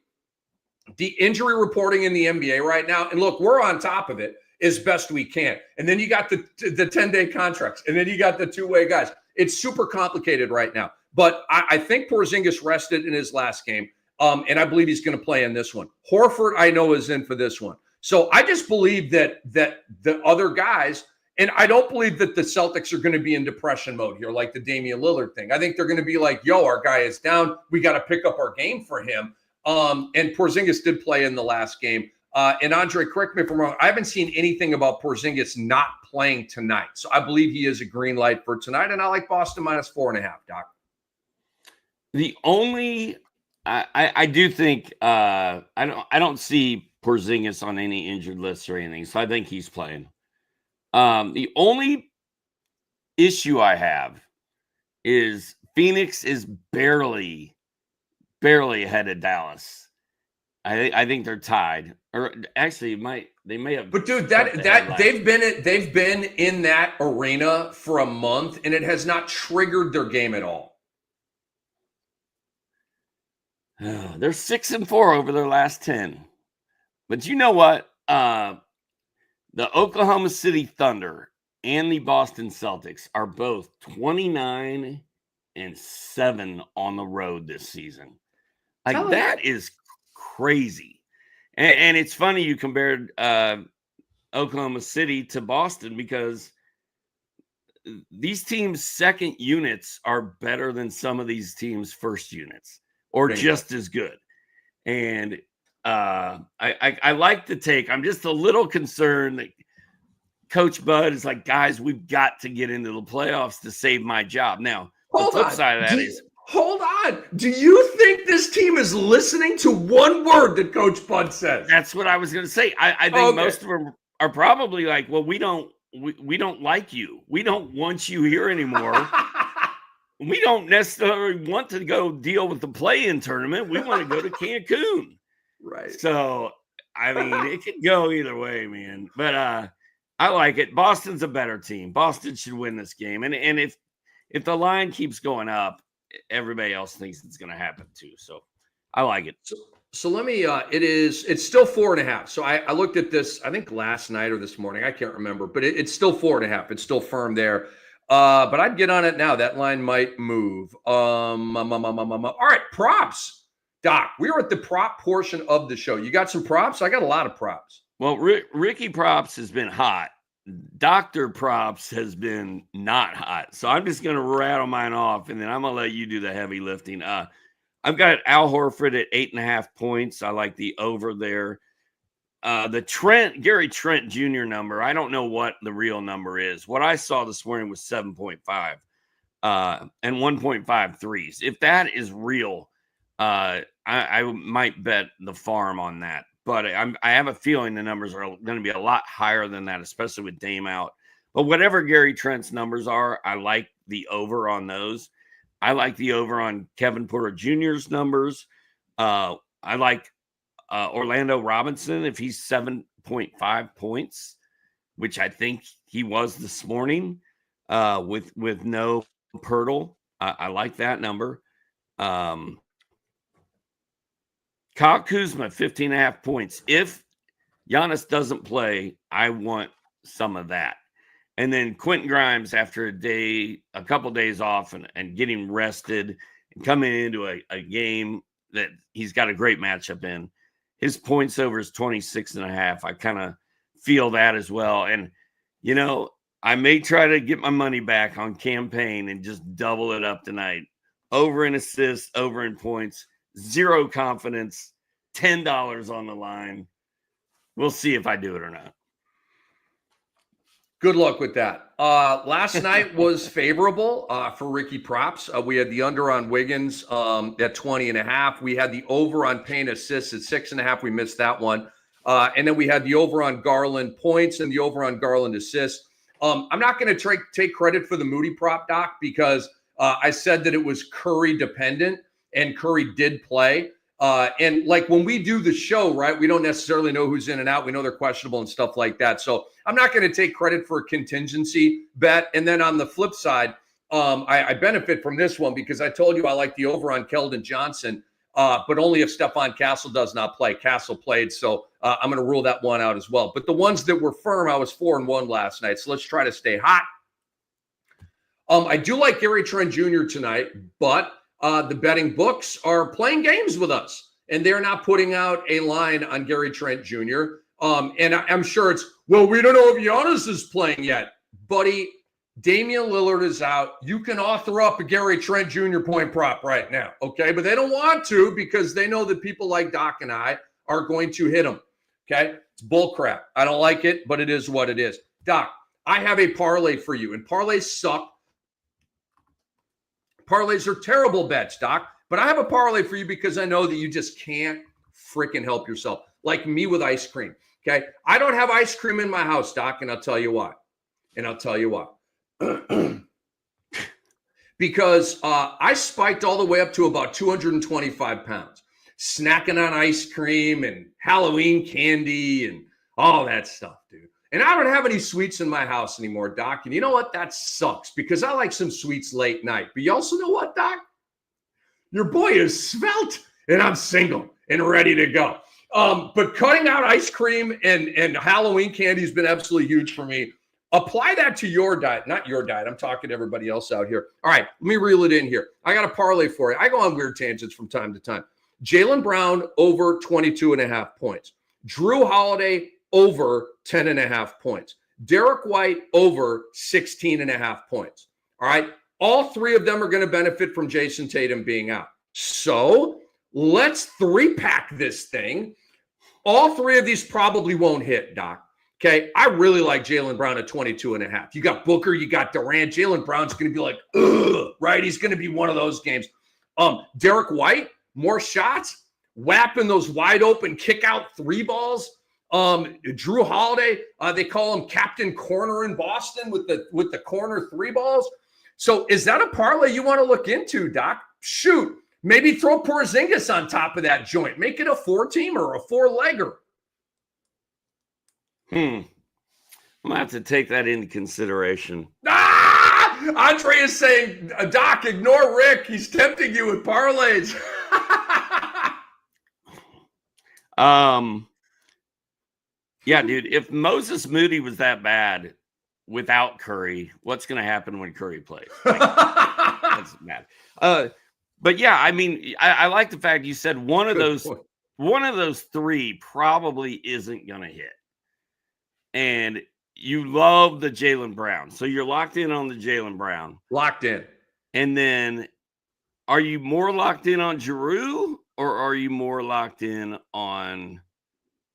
the injury reporting in the NBA right now. And look, we're on top of it as best we can. And then you got the 10-day contracts, and then you got the two-way guys. It's super complicated right now. But I think Porzingis rested in his last game, and I believe he's going to play in this one. Horford, I know, is in for this one. So I just believe that the other guys, and I don't believe that the Celtics are going to be in depression mode here, like the Damian Lillard thing. I think they're going to be like, yo, our guy is down. We got to pick up our game for him. And Porzingis did play in the last game. And Andre, correct me if I'm wrong, I haven't seen anything about Porzingis not playing tonight. So I believe he is a green light for tonight. And I like Boston -4.5, Doc. The only I do think I don't see Porzingis on any injured lists or anything, so I think he's playing. The only issue I have is Phoenix is barely ahead of Dallas. I think they're tied, or actually they may have. But dude, they've been in that arena for a month, and it has not triggered their game at all. They're 6-4 over their last 10. But you know what? The Oklahoma City Thunder and the Boston Celtics are both 29-7 on the road this season. Like, that is crazy. And it's funny you compared Oklahoma City to Boston, because these teams' second units are better than some of these teams' first units, or just as good. And I like the take. I'm just a little concerned that Coach Bud is like, guys, we've got to get into the playoffs to save my job. Now, the flip side of that is, hold on. Do you think this team is listening to one word that Coach Bud says? That's what I was going to say. I think most of them are probably like, well, we don't like you. We don't want you here anymore. We don't necessarily want to go deal with the play-in tournament. We want to go to Cancun. Right. So, I mean, it could go either way, man. But I like it. Boston's a better team. Boston should win this game. And if the line keeps going up, everybody else thinks it's going to happen too. So, I like it. So let me, it's still 4.5. So I looked at this, I think last night or this morning. I can't remember. But it's still 4.5. It's still firm there. But I'd get on it now. That line might move. All right, props. Doc, we were at the prop portion of the show. You got some props? I got a lot of props. Well, Ricky Props has been hot. Dr. Props has been not hot. So I'm just going to rattle mine off, and then I'm going to let you do the heavy lifting. I've got Al Horford at 8.5 points. I like the over there. The Gary Trent Jr. number, I don't know what the real number is. What I saw this morning was 7.5 and 1.5 threes. If that is real, I might bet the farm on that. But I have a feeling the numbers are going to be a lot higher than that, especially with Dame out. But whatever Gary Trent's numbers are, I like the over on those. I like the over on Kevin Porter Jr.'s numbers. I like Orlando Robinson, if he's 7.5 points, which I think he was this morning, with no Pirtle. I like that number. Kyle Kuzma, 15.5 points. If Giannis doesn't play, I want some of that. And then Quentin Grimes, after a couple days off and getting rested and coming into a game that he's got a great matchup in, his points over is 26.5. I kind of feel that as well. And, you know, I may try to get my money back on campaign and just double it up tonight. Over in assists, over in points, zero confidence, $10 on the line. We'll see if I do it or not. Good luck with that. Last night was favorable for Ricky Props. We had the under on Wiggins at 20.5. We had the over on Payne assists at 6.5. We missed that one. And then we had the over on Garland points and the over on Garland assists. I'm not going to take credit for the Moody prop, Doc, because I said that it was Curry dependent, and Curry did play. And like when we do the show, right, we don't necessarily know who's in and out. We know they're questionable and stuff like that. So I'm not going to take credit for a contingency bet. And then on the flip side, I benefit from this one because I told you I like the over on Keldon Johnson, but only if Stephon Castle does not play. Castle played, so I'm going to rule that one out as well. But the ones that were firm, I was 4-1 last night. So let's try to stay hot. I do like Gary Trent Jr. tonight, but the betting books are playing games with us, and they're not putting out a line on Gary Trent Jr. And I'm sure it's, well, we don't know if Giannis is playing yet. Buddy, Damian Lillard is out. You can author up a Gary Trent Jr. point prop right now, okay? But they don't want to because they know that people like Doc and I are going to hit them, okay? It's bull crap. I don't like it, but it is what it is. Doc, I have a parlay for you, and parlays suck. Parlays are terrible bets, Doc, but I have a parlay for you because I know that you just can't freaking help yourself, like me with ice cream, okay? I don't have ice cream in my house, Doc, and I'll tell you why. Because I spiked all the way up to about 225 pounds, snacking on ice cream and Halloween candy and all that stuff, dude. And I don't have any sweets in my house anymore, Doc. And you know what? That sucks because I like some sweets late night. But you also know what, Doc? Your boy is svelte and I'm single and ready to go. But cutting out ice cream and Halloween candy has been absolutely huge for me. Apply that to your diet, not your diet. I'm talking to everybody else out here. All right, let me reel it in here. I got a parlay for you. I go on weird tangents from time to time. Jaylen Brown over 22.5 points. Drew Holiday over 10.5 points. Derek White over 16.5 points. All right. All three of them are going to benefit from Jason Tatum being out. So let's 3-pack this thing. All three of these probably won't hit, Doc. Okay. I really like Jaylen Brown at 22.5. You got Booker, you got Durant. Jaylen Brown's going to be like, ugh, right? He's going to be one of those games. Derek White, more shots, whapping those wide open kick out 3 balls. Drew Holiday, they call him Captain Corner in Boston with the corner 3 balls. So is that a parlay you want to look into, Doc? Shoot, maybe throw Porzingis on top of that joint. Make it a 4-teamer or a 4-legger. I'm gonna have to take that into consideration. Andre is saying, Doc, ignore Rick. He's tempting you with parlays. Yeah, dude, if Moses Moody was that bad without Curry, what's going to happen when Curry plays? Like, that's mad. But yeah, I mean, I like the fact you said one of those 3 probably isn't going to hit. And you love the Jaylen Brown. So you're locked in on the Jaylen Brown. Locked in. And then are you more locked in on Giroux or are you more locked in on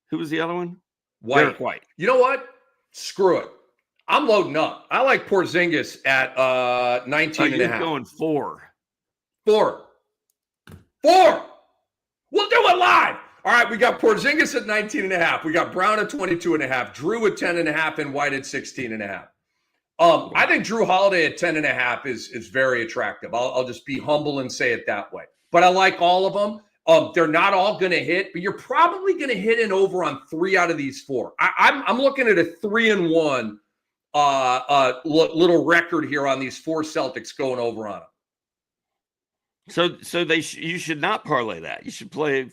who was the other one? Derek White. You know what? Screw it. I'm loading up. I like Porzingis at 19.5. You're going 4. 4. We'll do it live. All right, we got Porzingis at 19.5. We got Brown at 22.5. Drew at 10.5 and White at 16.5. I think Drew Holiday at 10.5 is very attractive. I'll just be humble and say it that way. But I like all of them. They're not all going to hit, but you're probably going to hit an over on 3 out of these 4. I'm looking at a 3-1 little record here on these 4 Celtics going over on them. So you should not parlay that. You should play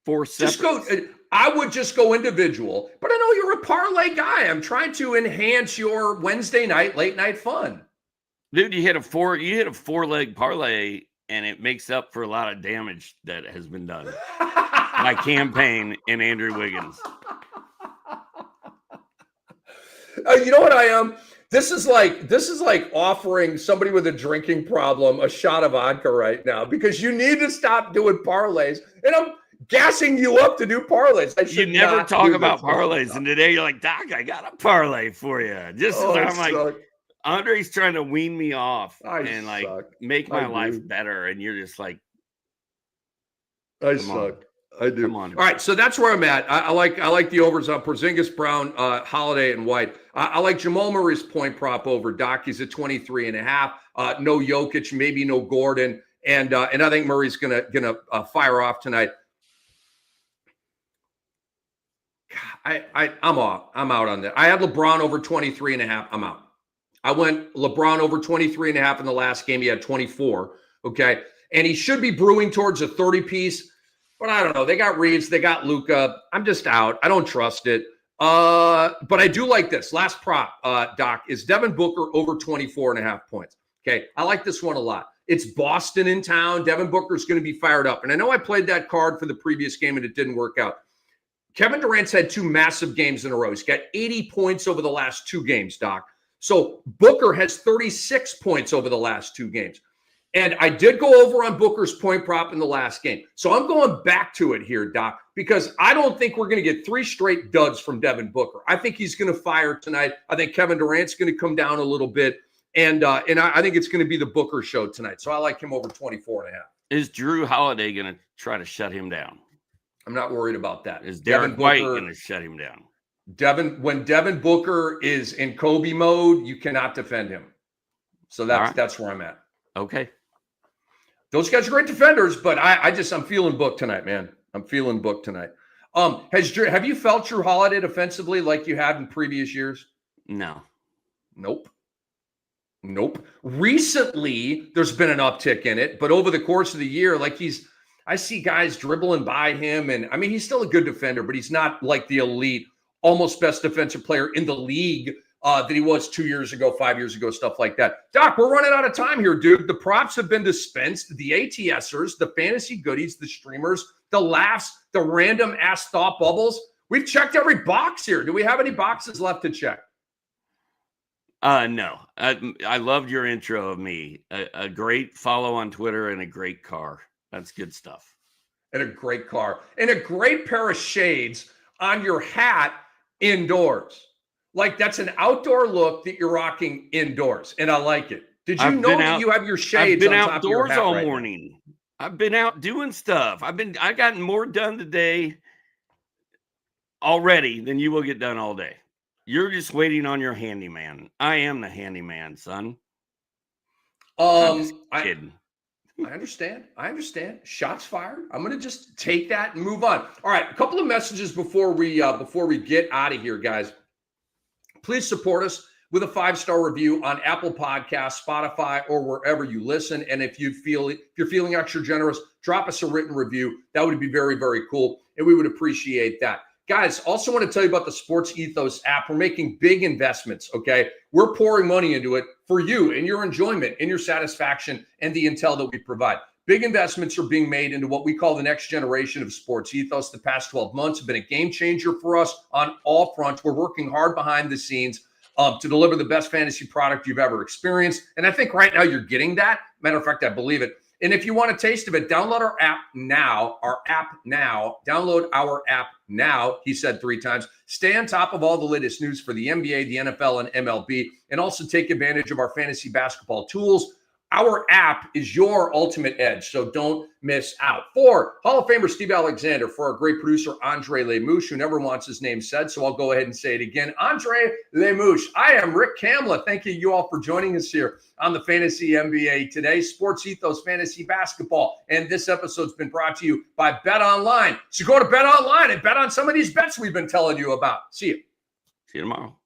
4 separate. I would just go individual, but I know you're a parlay guy. I'm trying to enhance your Wednesday night late night fun. Dude, you hit a 4-leg parlay. And it makes up for a lot of damage that has been done by campaign and Andrew Wiggins. You know what I am? This is like offering somebody with a drinking problem a shot of vodka right now because you need to stop doing parlays. And I'm gassing you up to do parlays. You never talk about parlays, and today you're like, Doc, I got a parlay for you. I'm like. Andre's trying to wean me off and make my life better. And you're just like, I suck. I do. Come on. All right. So that's where I'm at. I like the overs on Porzingis, Brown, Holiday, and White. I like Jamal Murray's point prop over. Doc, he's at 23.5. No Jokic, maybe no Gordon. And I think Murray's gonna fire off tonight. I'm off. I'm out on that. I had LeBron over 23.5. I'm out. I went LeBron over 23.5 in the last game. He had 24. Okay. And he should be brewing towards a 30-piece. But I don't know. They got Reeves. They got Luka. I'm just out. I don't trust it. But I do like this. Last prop, Doc, is Devin Booker over 24.5 points. Okay, I like this one a lot. It's Boston in town. Devin Booker's going to be fired up. And I know I played that card for the previous game and it didn't work out. Kevin Durant's had 2 massive games in a row. He's got 80 points over the last 2 games, Doc. So Booker has 36 points over the last 2 games. And I did go over on Booker's point prop in the last game. So I'm going back to it here, Doc, because I don't think we're going to get 3 straight duds from Devin Booker. I think he's going to fire tonight. I think Kevin Durant's going to come down a little bit. And I think it's going to be the Booker show tonight. So I like him over 24.5. Is Drew Holiday going to try to shut him down? I'm not worried about that. Is Derek White going to shut him down? When Devin Booker is in Kobe mode, you cannot defend him. So that's where I'm at. Okay. Those guys are great defenders, but I'm feeling booked tonight, man. I'm feeling booked tonight. Have you felt Drew Holiday defensively like you have in previous years? No. Nope. Recently, there's been an uptick in it, but over the course of the year, I see guys dribbling by him, and I mean, he's still a good defender, but he's not like the elite, almost best defensive player in the league that he was 2 years ago, 5 years ago, stuff like that. Doc, we're running out of time here, dude. The props have been dispensed. The ATSers, the fantasy goodies, the streamers, the laughs, the random ass thought bubbles. We've checked every box here. Do we have any boxes left to check? No. I loved your intro of me. A great follow on Twitter and a great car. That's good stuff. And a great car. And a great pair of shades on your hat indoors. Like that's an outdoor look that you're rocking indoors. And I like it. Did you know that you have your shades on top of your hat? I've been outdoors all morning. I've been out doing stuff. I gotten more done today already than you will get done all day. You're just waiting on your handyman. I am the handyman, son. I'm just kidding. I understand. Shots fired. I'm going to just take that and move on. All right, a couple of messages before we get out of here, guys. Please support us with a 5-star review on Apple Podcasts, Spotify, or wherever you listen. And if you're feeling extra generous, drop us a written review. That would be very, very cool, and we would appreciate that. Guys, also want to tell you about the Sports Ethos app. We're making big investments, okay? We're pouring money into it for you and your enjoyment and your satisfaction and the intel that we provide. Big investments are being made into what we call the next generation of Sports Ethos. The past 12 months have been a game changer for us on all fronts. We're working hard behind the scenes to deliver the best fantasy product you've ever experienced. And I think right now you're getting that. Matter of fact, I believe it. And if you want a taste of it, download our app now. Download our app now, he said 3 times. Stay on top of all the latest news for the NBA, the NFL, and MLB, and also take advantage of our fantasy basketball tools. Our app is your ultimate edge, so don't miss out. For Hall of Famer Steve Alexander, for our great producer, Andre Lemouche, who never wants his name said, so I'll go ahead and say it again. Andre Lemouche. I am Rick Kamla. Thank you all for joining us here on the Fantasy NBA today. Sports Ethos Fantasy Basketball. And this episode's been brought to you by Bet Online. So go to Bet Online and bet on some of these bets we've been telling you about. See you. See you tomorrow.